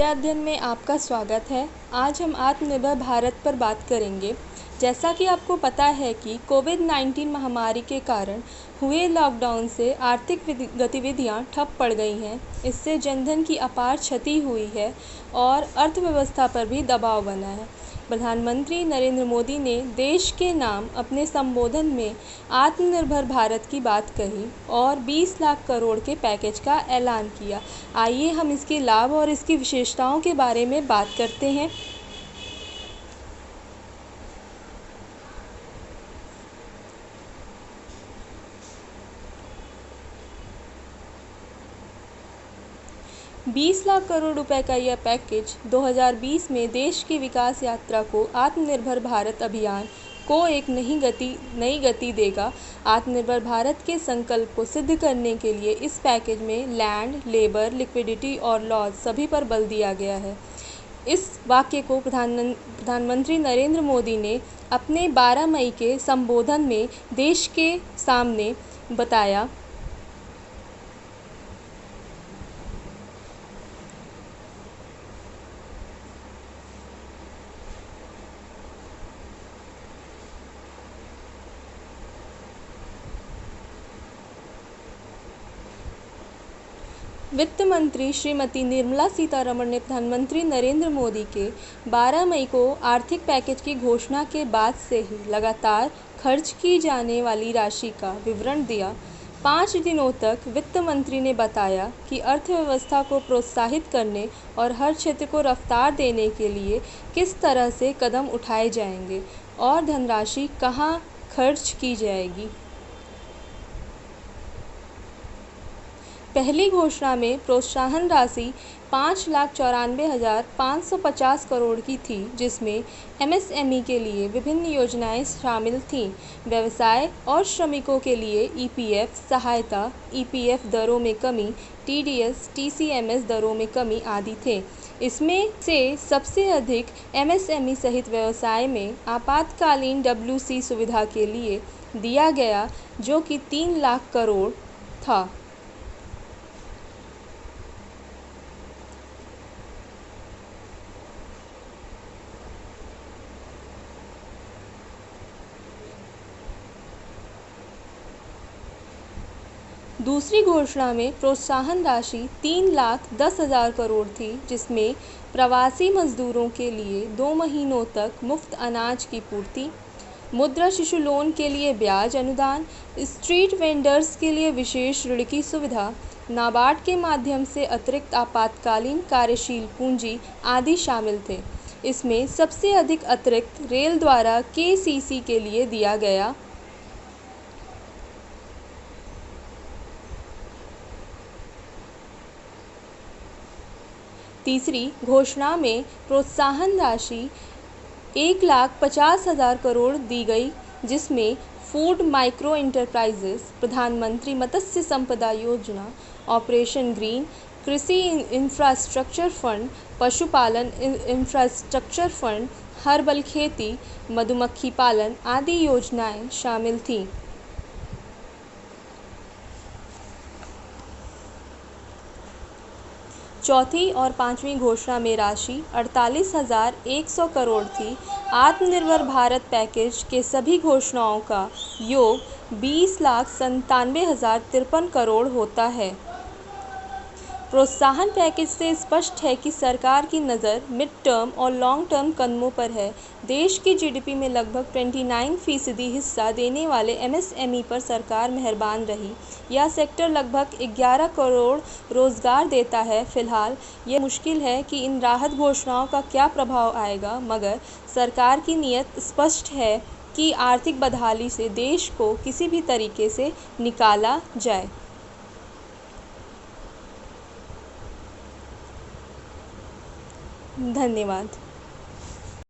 अध्ययन में आपका स्वागत है। आज हम आत्मनिर्भर भारत पर बात करेंगे। जैसा कि आपको पता है कि कोविड-19 महामारी के कारण हुए लॉकडाउन से आर्थिक गतिविधियां ठप पड़ गई हैं। इससे जनधन की अपार क्षति हुई है और अर्थव्यवस्था पर भी दबाव बना है। प्रधानमंत्री नरेंद्र मोदी ने देश के नाम अपने संबोधन में आत्मनिर्भर भारत की बात कही और 20 लाख करोड़ के पैकेज का ऐलान किया। आइए हम इसके लाभ और इसकी विशेषताओं के बारे में बात करते हैं। बीस लाख करोड़ रुपए का यह पैकेज 2020 में देश की विकास यात्रा को आत्मनिर्भर भारत अभियान को एक नई गति देगा। आत्मनिर्भर भारत के संकल्प को सिद्ध करने के लिए इस पैकेज में लैंड, लेबर, लिक्विडिटी और लॉज सभी पर बल दिया गया है। इस वाक्य को प्रधानमंत्री नरेंद्र मोदी ने अपने 12 मई के संबोधन में देश के सामने बताया। वित्त मंत्री श्रीमती निर्मला सीतारमण ने प्रधानमंत्री नरेंद्र मोदी के 12 मई को आर्थिक पैकेज की घोषणा के बाद से ही लगातार खर्च की जाने वाली राशि का विवरण दिया। 5 दिनों तक वित्त मंत्री ने बताया कि अर्थव्यवस्था को प्रोत्साहित करने और हर क्षेत्र को रफ्तार देने के लिए किस तरह से कदम उठाए जाएंगे और धनराशि कहां खर्च की जाएगी। पहली घोषणा में प्रोत्साहन राशि 5,94,550 करोड़ की थी, जिसमें एमएसएमई के लिए विभिन्न योजनाएं शामिल थीं। व्यवसाय और श्रमिकों के लिए ईपीएफ सहायता, ईपीएफ दरों में कमी, टीडीएस, टीसीएमएस दरों में कमी आदि थे। इसमें से सबसे अधिक एमएसएमई सहित व्यवसाय में आपातकालीन डब्ल्यूसी सुविधा के लिए दिया गया, जो कि 3 लाख करोड़ था। दूसरी घोषणा में प्रोत्साहन राशि 3,10,000 करोड़ थी, जिसमें प्रवासी मजदूरों के लिए 2 महीनों तक मुफ्त अनाज की पूर्ति, मुद्रा शिशु लोन के लिए ब्याज अनुदान, स्ट्रीट वेंडर्स के लिए विशेष ऋण की सुविधा, नाबार्ड के माध्यम से अतिरिक्त आपातकालीन कार्यशील पूंजी आदि शामिल थे। इसमें सबसे अधिक अतिरिक्त रेल द्वारा केसीसी के लिए दिया गया। तीसरी घोषणा में प्रोत्साहन राशि 1,50,000 करोड़ दी गई, जिसमें फूड माइक्रो एंटरप्राइजेस, प्रधानमंत्री मत्स्य संपदा योजना, ऑपरेशन ग्रीन, कृषि इंफ्रास्ट्रक्चर फंड, पशुपालन इंफ्रास्ट्रक्चर फंड, हर्बल खेती, मधुमक्खी पालन आदि योजनाएं शामिल थीं। चौथी और पांचवी घोषणा में राशि 48,100 करोड़ थी। आत्मनिर्भर भारत पैकेज के सभी घोषणाओं का योग 20,97,053 करोड़ होता है। प्रोत्साहन पैकेज से स्पष्ट है कि सरकार की नज़र मिड टर्म और लॉन्ग टर्म कदमों पर है। देश की जीडीपी में लगभग 29% हिस्सा देने वाले एमएसएमई पर सरकार मेहरबान रही। यह सेक्टर लगभग 11 करोड़ रोजगार देता है। फिलहाल यह मुश्किल है कि इन राहत घोषणाओं का क्या प्रभाव आएगा, मगर सरकार की नीयत स्पष्ट है कि आर्थिक बदहाली से देश को किसी भी तरीके से निकाला जाए। धन्यवाद।